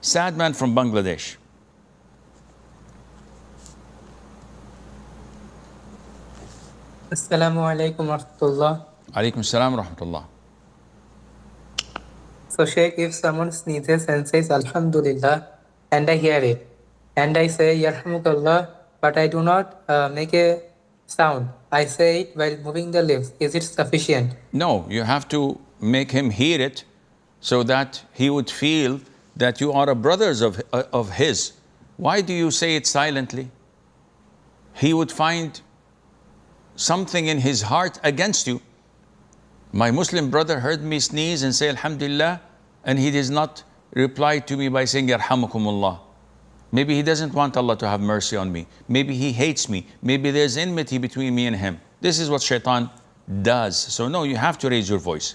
Sad man from Bangladesh. Assalamu alaikum warahmatullah. Alaikum salam rahmatullah. So, Sheikh, if someone sneezes and says Alhamdulillah, and I hear it, and I say Yarhamukum Allah, but I do not make a sound, I say it while moving the lips, is it sufficient? No, you have to make him hear it so that he would feel that you are a brothers of his. Why do you say it silently? He would find something in his heart against you. My Muslim brother heard me sneeze and say Alhamdulillah, and he does not reply to me by saying Yarhamukum Allah. Maybe he doesn't want Allah to have mercy on me. Maybe he hates me. Maybe there's enmity between me and him. This is what shaitan does. So no, you have to raise your voice.